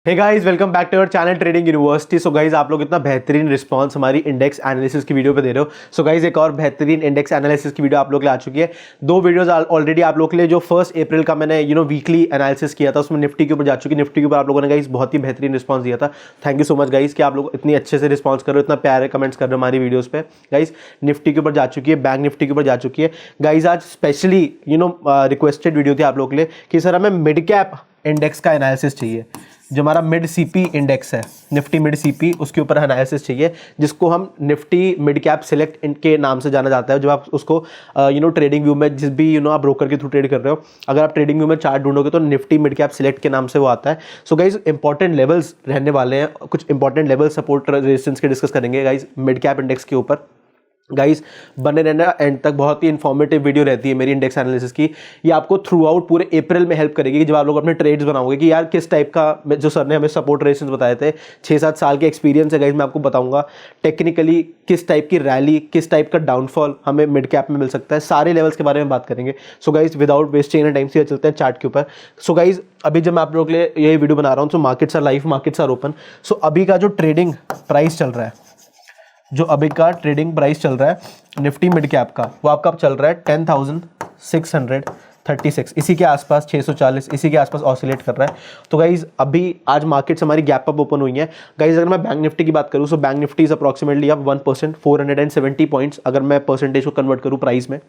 Hey guys, welcome back to our channel trading university. So guys, आप लोग इतना बेहतरीन रिस्पांस हमारी इंडेक्स एनालिसिस की वीडियो पे दे रहे हो। सो गाइस, एक और बेहतरीन इंडेक्स एनालिसिस की वीडियो आप लोग के लिए आ चुकी है। दो वीडियोस ऑलरेडी आप लोग के लिए, जो 1 अप्रैल का मैंने वीकली एनालिसिस किया था, उसमें निफ्टी के ऊपर जा चुकी है। निफ्टी के ऊपर आप लोगों ने गाइस बहुत ही बेहतरीन रिस्पॉन्स दिया था। Thank you so much guys कि आप लोग इतनी अच्छे से रिस्पॉन्स कर रहे हो, इतना प्यारे कमेंट्स कर रहे हो हमारी वीडियोज़ पे। गाइस, निफ्टी के ऊपर जा चुकी है, बैंक निफ्टी के ऊपर जा चुकी है। गाइस, आज स्पेशली रिक्वेस्टेड वीडियो थी आप लोग के लिए कि सर हमें मिड कैप इंडेक्स का एनालिसिस चाहिए। जो हमारा मिड सीपी इंडेक्स है, निफ्टी मिड सीपी, उसके ऊपर एनालिसिस चाहिए, जिसको हम निफ्टी मिड कैप सिलेक्ट के नाम से जाना जाता है। जब आप उसको ट्रेडिंग व्यू में, जिस भी आप ब्रोकर के थ्रू ट्रेड कर रहे हो, अगर आप ट्रेडिंग व्यू में चार्ट ढूंढोगे तो निफ्टी मिड कैप सिलेक्ट के नाम से वो आता है। सो गाइज, इंपॉर्टेंट लेवल्स रहने वाले हैं, कुछ इंपॉर्टेंट लेवल सपोर्ट रेजिस्टेंस के डिस्कस करेंगे गाइज मिड कैप इंडेक्स के ऊपर। गाइस, बने रहना एंड तक, बहुत ही इन्फॉर्मेटिव वीडियो रहती है मेरी इंडेक्स एनालिसिस की। ये आपको थ्रू आउट पूरे अप्रैल में हेल्प करेगी कि जब आप लोग अपने ट्रेड्स बनाओगे कि यार किस टाइप का, जो सर ने हमें सपोर्ट रेजिस्टेंस बताए थे, 6-7 साल के एक्सपीरियंस है गाइस, मैं आपको बताऊंगा टेक्निकली किस टाइप की रैली, किस टाइप का डाउनफॉल हमें मिड कैप में मिल सकता है। सारे लेवल्स के बारे में बात करेंगे। So guys, without wasting any time से चलते हैं चार्ट के ऊपर। सो गाइस, अभी जब मैं आप लोगों के लिए ये वीडियो बना रहा हूँ, तो markets are live, markets are open. So अभी का जो ट्रेडिंग प्राइस चल रहा है, जो अभी का ट्रेडिंग प्राइस चल रहा है निफ्टी मिड कैप का, वो आपका चल रहा है 10,636, इसी के आसपास 640, इसी के आसपास ऑसिलेट कर रहा है। तो गाइज, अभी आज मार्केट्स हमारी गैप अप ओपन हुई है। गाइज, अगर मैं बैंक निफ्टी की बात करूँ, so bank Nifty is approximately अब 1%, 470 पॉइंट्स, अगर मैं परसेंटेज को कन्वर्ट करूँ प्राइस में।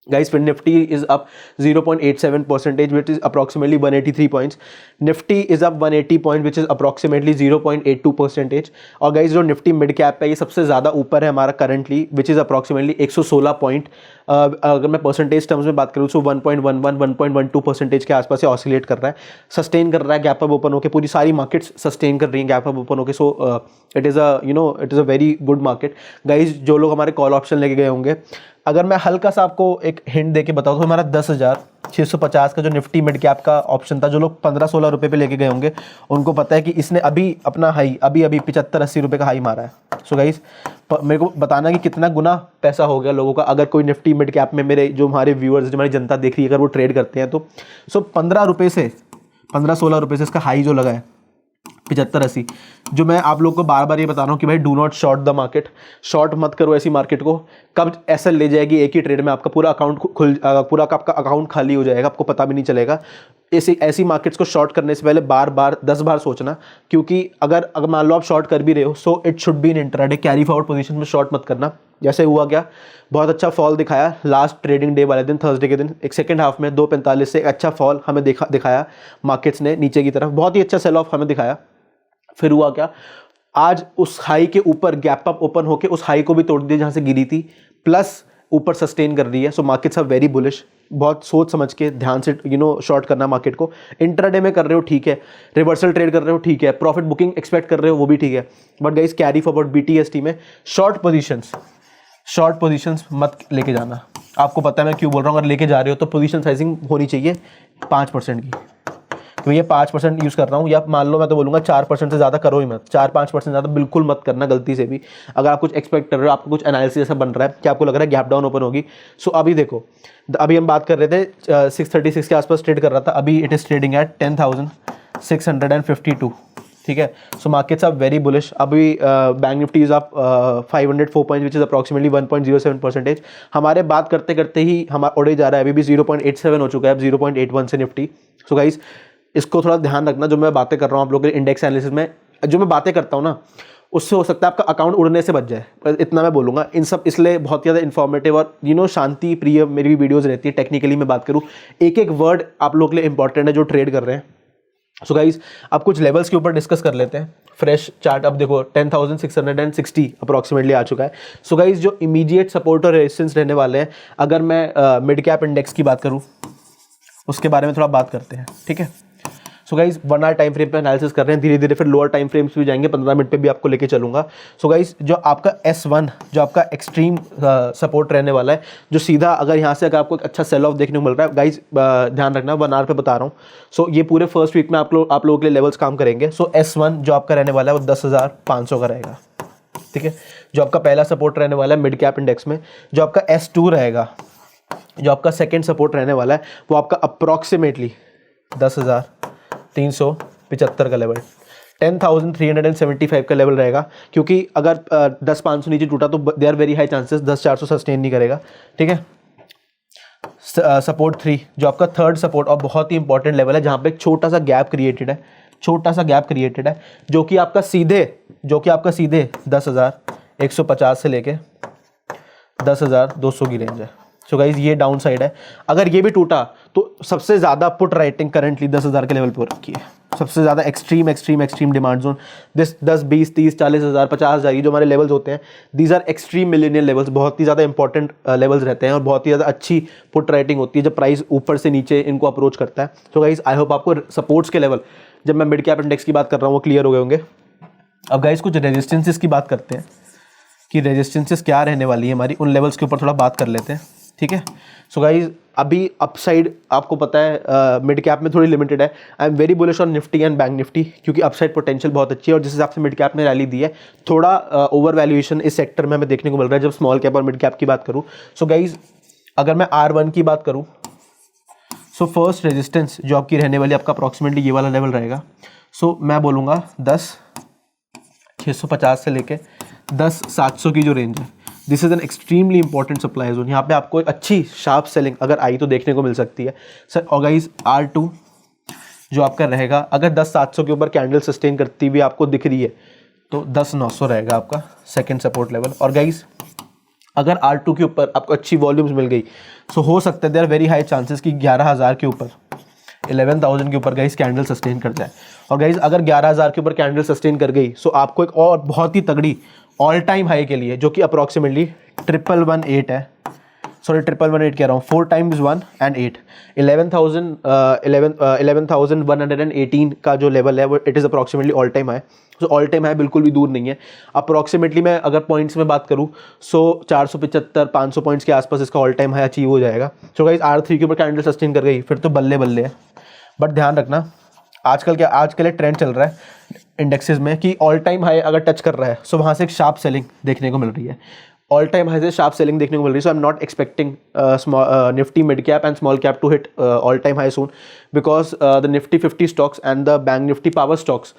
Guys, Fin Nifty is up 0.87%, which is approximately 183 points. Nifty is up 180 points, which is approximately 0.82%. और गाइज, जो निफ्टी मिड कैप है, ये सबसे ज़्यादा ऊपर है हमारा currently, which is approximately 116 point. अगर मैं परसेंटेज टर्म्स में बात करूँ तो 1.11, 1.12% के आसपास से ऑसिलेट कर रहा है, सस्टेन कर रहा है गैप अप ओपन होकर। पूरी सारी मार्केट्स सस्टेन कर रही हैं गैप अप ओपन होकर। So it is a very good market. Guys, जो लोग हमारे कॉल ऑप्शन लेके गए होंगे, अगर मैं हल्का सा आपको एक हिंट देके बताऊँ तो हमारा 10,650 का जो निफ्टी मिड कैप का ऑप्शन था, जो लोग 15-16 रुपये पे लेके गए होंगे, उनको पता है कि इसने अभी अपना हाई अभी 75-80 रुपये का हाई मारा है। सो गाइस, मेरे को बताना कि कितना गुना पैसा हो गया लोगों का, अगर कोई निफ्टी मिड कैप में, मेरे जो हमारे व्यूअर्स, जो हमारी जनता देख रही है, अगर वो ट्रेड करते हैं तो 15-16 रुपये से इसका हाई जो लगा है 75-80। जो मैं आप लोग को बार बार ये बता रहा हूँ कि भाई, do not short the market, short मत करो ऐसी मार्केट को। कब ऐसा ले जाएगी एक ही ट्रेड में आपका पूरा अकाउंट पूरा का आपका अकाउंट खाली हो जाएगा, आपको पता भी नहीं चलेगा। ऐसी मार्केट्स को शॉर्ट करने से पहले बार बार 10 बार सोचना, क्योंकि अगर मान लो आप शॉर्ट कर भी रहे हो, so it should be in intraday, carry forward position में शॉर्ट मत करना। जैसे हुआ क्या, बहुत अच्छा फॉल दिखाया लास्ट ट्रेडिंग डे वाले दिन, थर्सडे के दिन, एक सेकंड हाफ में 2.45 से एक अच्छा फॉल हमें दिखाया मार्केट्स ने नीचे की तरफ, बहुत ही अच्छा सेल ऑफ हमें दिखाया। फिर हुआ क्या, आज उस हाई के ऊपर गैप अप ओपन होके उस हाई को भी तोड़ दिया जहां से गिरी थी, प्लस ऊपर सस्टेन कर रही है। So markets are very bullish. बहुत सोच समझ के ध्यान से शॉर्ट करना मार्केट को। इंट्राडे में कर रहे हो ठीक है, रिवर्सल ट्रेड कर रहे हो ठीक है, प्रॉफिट बुकिंग एक्सपेक्ट कर रहे हो वो भी ठीक है, but guys, carry forward BTST में शॉर्ट पोजीशंस मत लेके जाना। आपको पता है मैं क्यों बोल रहा हूँ। अगर लेके जा रहे हो तो पोजीशन साइजिंग होनी चाहिए 5% की, तो ये 5% यूज़ कर रहा हूँ, या मान लो मैं तो बोलूँगा 4% से ज़्यादा करो ही मत। 4-5% ज़्यादा बिल्कुल मत करना गलती से भी। अगर आप कुछ एक्सपेक्ट कर रहे हो, आपको कुछ एनालिसिस ऐसा बन रहा है कि आपको लग रहा है गैप डाउन ओपन होगी। सो अभी देखो, अभी हम बात कर रहे थे 636 के आसपास ट्रेड कर रहा था, अभी इट इज़ ट्रेडिंग एट 10,652, ठीक है। So markets are very bullish. अभी बैंक निफ्टी इज आप 504 पॉइंट, विच इज अप्रॉक्सीमेटली 1.07%। हमारे बात करते करते ही हमारा उड़े जा रहा है, अभी भी 0.87 हो चुका है, अब 0.81 से निफ्टी। सो गाइस, इसको थोड़ा ध्यान रखना, जो मैं बातें कर रहा हूँ आप लोगों के इंडेक्स एनालिसिस में, जो मैं बातें करता हूँ ना, उससे हो सकता है आपका अकाउंट उड़ने से बच जाए, इतना मैं बोलूँगा। इन सब इसलिए बहुत ज़्यादा इन्फॉर्मेटिव और शांति प्रिय मेरी भी वीडियोज़ रहती है। टेक्निकली मैं बात करूँ, एक एक वर्ड आप लोग के लिए इंपॉर्टेंट है जो ट्रेड कर रहे हैं। सो गाइज, अब कुछ लेवल्स के ऊपर डिस्कस कर लेते हैं। फ्रेश चार्ट अब देखो 10,660 अप्रॉक्सीमेटली आ चुका है। सो गाइज, जो इमीडिएट सपोर्ट और रेजिस्टेंस रहने वाले हैं, अगर मैं मिड कैप इंडेक्स की बात करूँ, उसके बारे में थोड़ा बात करते हैं, ठीक है। So guys, 1 hour time frame पे एनालिसिस कर रहे हैं, धीरे धीरे फिर लोअर टाइम फ्रेम्स भी जाएंगे, 15 मिनट पे भी आपको लेके चलूंगा। सो गाइज, जो आपका S1, जो आपका एक्सट्रीम सपोर्ट रहने वाला है, जो सीधा अगर यहाँ से अगर आपको एक अच्छा सेल ऑफ देखने को मिल रहा है, गाइज ध्यान रखना, 1 आवर पे बता रहा हूँ। सो ये पूरे फर्स्ट वीक में आप लोगों के लिए लेवल्स काम करेंगे। सो S1 जो आपका रहने वाला है वो 10,500 का रहेगा, ठीक है। जो आपका पहला सपोर्ट रहने वाला है मिड कैप इंडेक्स में, जो आपका S2 रहेगा, जो आपका सेकेंड सपोर्ट रहने वाला है, वो आपका अप्रॉक्सीमेटली 10,375 का लेवल। 10,375 का लेवल रहेगा, क्योंकि अगर 10,500 नीचे टूटा तो they are very high chances 10,400 sustain नहीं करेगा, ठीक है। सपोर्ट 3 जो आपका थर्ड सपोर्ट और बहुत ही इंपॉर्टेंट लेवल है, जहाँ पे एक छोटा सा गैप क्रिएटेड है, छोटा सा गैप क्रिएटेड है, जो कि आपका सीधे 10,150 से लेके 10,200 की रेंज है। सो गाइज ये डाउन साइड है। अगर ये भी टूटा तो सबसे ज़्यादा पुट राइटिंग करंटली 10,000 के लेवल पर रखी है, सबसे ज़्यादा एक्सट्रीम डिमांड जोन। 10, 20, 30, 40,000, 50,000 ये जो हमारे लेवल्स होते हैं, these are extreme millennial levels, बहुत ही ज़्यादा इंपॉर्टेंट लेवल्स रहते हैं और बहुत ही ज़्यादा अच्छी पुट राइटिंग होती है जब प्राइस ऊपर से नीचे इनको अप्रोच करता है। तो गाइज आई होप आपको सपोर्ट्स के लेवल, जब मैं मिड कैप इंडेक्स की बात कर रहा हूँ, वो क्लियर हो गए होंगे। अब गाइज कुछ रेजिस्टेंसेस की बात करते हैं कि रेजिस्टेंसेस क्या रहने वाली है हमारी, उन लेवल्स के ऊपर थोड़ा बात कर लेते हैं, ठीक है। सो गाइज अभी अपसाइड आपको पता है मिड कैप में थोड़ी लिमिटेड है। I am very bullish on Nifty and bank Nifty, क्योंकि अपसाइड पोटेंशियल बहुत अच्छी है और जिस हिसाब से मिड कैप में रैली दी है, थोड़ा ओवर वैल्यूएशन इस सेक्टर में हमें देखने को मिल रहा है जब स्मॉल कैप और मिड कैप की बात करूँ। सो गाइज अगर मैं R1 की बात करूँ, सो फर्स्ट रेजिस्टेंस जो आपकी रहने वाली, आपका अप्रॉक्सीमेटली ये वाला लेवल रहेगा। सो मैं बोलूँगा 10,650 से लेके 10,700 की जो रेंज है, this is an extremely important supply zone. यहाँ पे आपको एक अच्छी शार्प सेलिंग अगर आई तो देखने को मिल सकती है सर। और गाइस R2 जो आपका रहेगा, अगर 10,700 के ऊपर कैंडल सस्टेन करती हुई आपको दिख रही है तो 10,900 रहेगा आपका सेकंड सपोर्ट लेवल। और गाइस अगर R2 के ऊपर आपको अच्छी वॉल्यूम्स मिल गई, सो हो सकता है there are very high chances कि 11,000 के ऊपर, 11,000 के ऊपर गाइस कैंडल सस्टेन कर जाए। और गाइस अगर 11,000 के ऊपर कैंडल सस्टेन कर गई, सो आपको एक और बहुत ही तगड़ी ऑल टाइम हाई के लिए, जो कि अप्रॉक्सीमेटली 1118 है, सॉरी 1118 कह रहा हूँ, 4 times 1 and 8, 11,118 का जो लेवल है वो it is approximately all time high. So all time high बिल्कुल भी दूर नहीं है। अप्रॉक्सीमेटली मैं अगर पॉइंट्स में बात करूँ, सो 475-500 पॉइंट्स के आसपास इसका ऑल टाइम हाई अचीव हो जाएगा। सो गाइस R3 के ऊपर कैंडल सस्टेन कर गई फिर तो बल्ले बल्ले है। बट ध्यान रखना, आजकल एक ट्रेंड चल रहा है इंडेक्सेस में कि ऑल टाइम हाई अगर टच कर रहा है, सो वहाँ से एक शार्प सेलिंग देखने को मिल रही है, ऑल टाइम हाई से शार्प सेलिंग देखने को मिल रही है। So I am not expecting Nifty mid cap and small cap to hit all time high soon, because the Nifty 50 stocks and the bank Nifty power stocks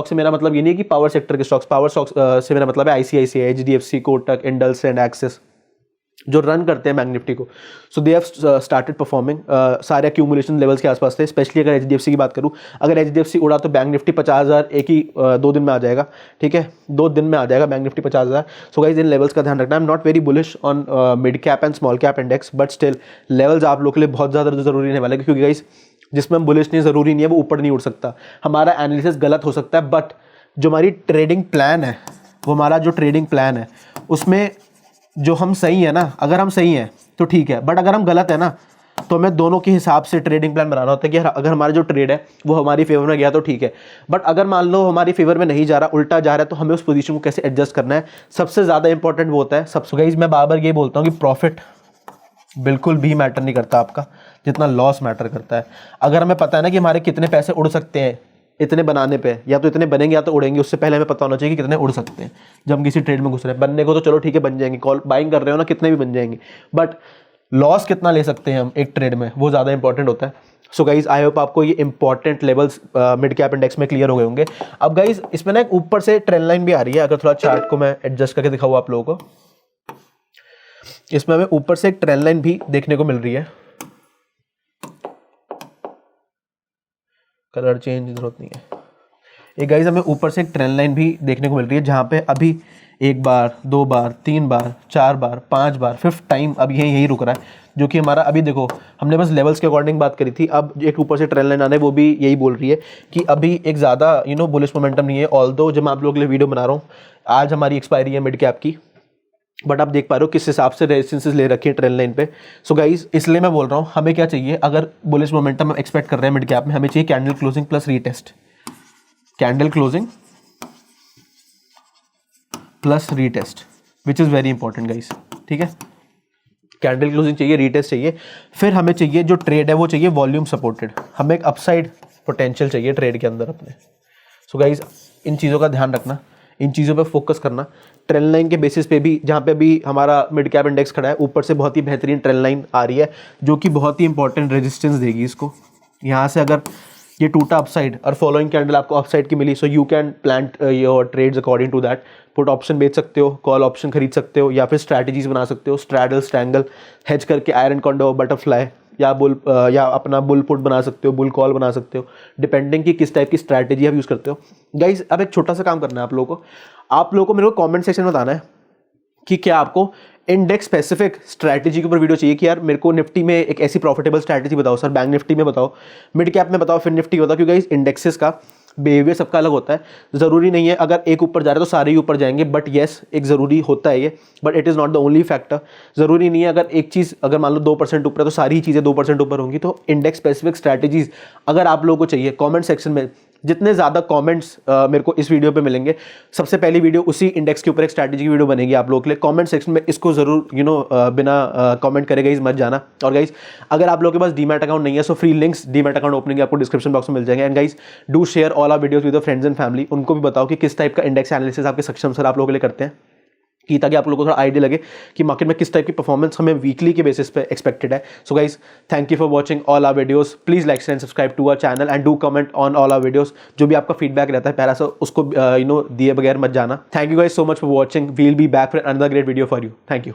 से मेरा मतलब ये नहीं है कि पावर सेक्टर के स्टॉक्स, पावर स्टॉक्स से मेरा मतलब है ICICI, HDFC, Kotak, Indus and Axis, जो रन करते हैं बैंक निफ्टी को। सो दे हैव स्टार्टेड परफॉर्मिंग, सारे एक्यूमुलेशन लेवल्स के आसपास थे। स्पेशली अगर HDFC की बात करूँ, अगर HDFC उड़ा तो बैंक निफ्टी 50,000 एक ही 2 दिन में आ जाएगा, ठीक है, 2 दिन में आ जाएगा bank Nifty 50,000। So guys in levels का ध्यान रखना। आई am not very bullish on mid cap and small cap index, but still levels आप लोग के लिए बहुत ज़्यादा जरूरी रहने वाले हैं, क्योंकि गाइस जिसमें हम बुलिश नहीं, ज़रूरी नहीं है वो ऊपर नहीं उड़ सकता, हमारा एनालिसिस गलत हो सकता है, बट जो हमारी ट्रेडिंग प्लान है, वो हमारा जो ट्रेडिंग प्लान है उसमें जो हम सही है ना, अगर हम सही हैं तो ठीक है, बट अगर हम गलत है ना, तो हमें दोनों के हिसाब से ट्रेडिंग प्लान बनाना होता है कि अगर हमारा जो ट्रेड है वो हमारी फेवर में गया तो ठीक है, बट अगर मान लो हमारी फेवर में नहीं जा रहा, उल्टा जा रहा है, तो हमें उस पोजीशन को कैसे एडजस्ट करना है, सबसे ज़्यादा इंपॉर्टेंट वो होता है। सबसे गाइस मैं बार बार ये बोलता हूँ कि प्रॉफिट बिल्कुल भी मैटर नहीं करता आपका, जितना लॉस मैटर करता है। अगर हमें पता है ना कि हमारे कितने पैसे उड़ सकते हैं इतने बनाने पे, या तो इतने बनेंगे या तो उड़ेंगे, उससे पहले हमें पता होना चाहिए कि कितने उड़ सकते हैं। जब हम किसी ट्रेड में घुस रहे हैं, बनने को तो चलो ठीक है बन जाएंगे, कॉल बाइंग कर रहे हो ना, कितने भी बन जाएंगे, बट लॉस कितना ले सकते हैं हम एक ट्रेड में, वो ज़्यादा इंपॉर्टेंट होता है। सो गाइज आई होप आपको ये important levels mid cap index में क्लियर हो गए होंगे। अब गाइज इसमें ना एक ऊपर से ट्रेंड लाइन भी आ रही है, अगर थोड़ा चार्ट को मैं एडजस्ट करके दिखाऊँ आप लोगों को, इसमें हमें ऊपर से एक ट्रेंड लाइन भी देखने को मिल रही है। कलर चेंज की जरूरत नहीं है। एक गाइज हमें ऊपर से एक ट्रेंड लाइन भी देखने को मिल रही है, जहाँ पे अभी 1 बार 2 बार 3 बार 4 बार 5 बार 5th टाइम अब यही रुक रहा है, जो कि हमारा अभी देखो हमने बस लेवल्स के अकॉर्डिंग बात करी थी, अब एक ऊपर से ट्रेंड लाइन आना है, वो भी यही बोल रही है कि अभी एक ज़्यादा बुलिश मोमेंटम नहीं है। ऑल्दो जब मैं आप लोगों के लिए वीडियो बना रहा हूँ, आज हमारी एक्सपायरी है मिड कैप की, बट आप देख पा रहे हो किस हिसाब से रेजिस्टेंसेस ले रखी है ट्रेंड लाइन पे। सो गाइज इसलिए मैं बोल रहा हूँ, हमें क्या चाहिए, अगर बुलिश मोमेंटम हम एक्सपेक्ट कर रहे हैं मिड कैप में, हमें चाहिए candle closing plus retest, candle closing plus retest, which is very important guys, ठीक है। कैंडल क्लोजिंग चाहिए, रीटेस्ट चाहिए, फिर हमें चाहिए जो ट्रेड है वो चाहिए वॉल्यूम सपोर्टेड, हमें एक अपसाइड पोटेंशियल चाहिए ट्रेड के अंदर अपने। सो गाइज इन चीज़ों का ध्यान रखना, इन चीज़ों पे फोकस करना। ट्रेंड लाइन के बेसिस पे भी, जहाँ पे भी हमारा मिड कैप इंडेक्स खड़ा है, ऊपर से बहुत ही बेहतरीन ट्रेंड लाइन आ रही है, जो कि बहुत ही इंपॉर्टेंट रेजिस्टेंस देगी इसको। यहाँ से अगर ये टूटा अपसाइड और फॉलोइंग कैंडल आपको अपसाइड की मिली, so you can plan your trades according to that. Put option बेच सकते हो, कॉल ऑप्शन खरीद सकते हो, या फिर स्ट्रैटेजीज बना सकते हो, स्ट्रैडल, स्ट्रैंगल, हेज करके आयरन कॉन्डो, बटरफ्लाई, या या अपना बुल पुट बना सकते हो, बुल कॉल बना सकते हो, डिपेंडिंग कि किस टाइप की स्ट्रैटेजी आप यूज़ करते हो। गाइज अब एक छोटा सा काम करना है आप लोगों को मेरे को कमेंट सेक्शन में बताना है कि क्या आपको इंडेक्स स्पेसिफिक स्ट्रैटेजी के ऊपर वीडियो चाहिए कि यार मेरे को निफ्टी में एक ऐसी प्रॉफिटेबल स्ट्रैटेजी बताओ सर, बैंक निफ्टी में बताओ, मिड कैप में बताओ, फिर निफ्टी बताओ, क्योंकि इस इंडेक्सेस का बिहेवियर सबका अलग होता है। ज़रूरी नहीं है अगर एक ऊपर जा रहा है तो सारे ही ऊपर जाएंगे, बट येस एक ज़रूरी होता है ये, but it is not the only factor. ज़रूरी नहीं है अगर एक चीज़ अगर मान लो 2% ऊपर है तो सारी ही चीज़ें 2% ऊपर होंगी। तो इंडेक्स स्पेसिफिक स्ट्रैटेजीज अगर आप लोगों को चाहिए, कमेंट सेक्शन में जितने ज़्यादा कमेंट्स मेरे को इस वीडियो पे मिलेंगे, सबसे पहली वीडियो उसी इंडेक्स के ऊपर एक स्ट्रैटेजी की वीडियो बनेगी आप लोगों के लिए। कमेंट सेक्शन में इसको ज़रूर बिना कमेंट करे गाइज मत जाना। और गाइज अगर आप लोगों के पास डीमैट अकाउंट नहीं है so free links demat account opening आपको डिस्क्रिप्शन बॉक्स में मिल जाएंगे। And guys do share all our videos with friends and family, उनको भी बताओ कि किस टाइप का इंडेक्स एनालिसिस आपके सक्षम सर आप लोगों के लिए करते हैं, कि ताकि आप लोगों को थोड़ा आइडिया लगे कि मार्केट में किस टाइप की परफॉर्मेंस हमें वीकली के बेसिस पे एक्सपेक्टेड है। So guys thank you for watching all our videos, please like and subscribe to our channel and do comment on all our videos. जो भी आपका फीडबैक रहता है प्यारा सा उसको दिए बगैर मत जाना। Thank you guys so much for watching, we'll be back for another great video for you. Thank you.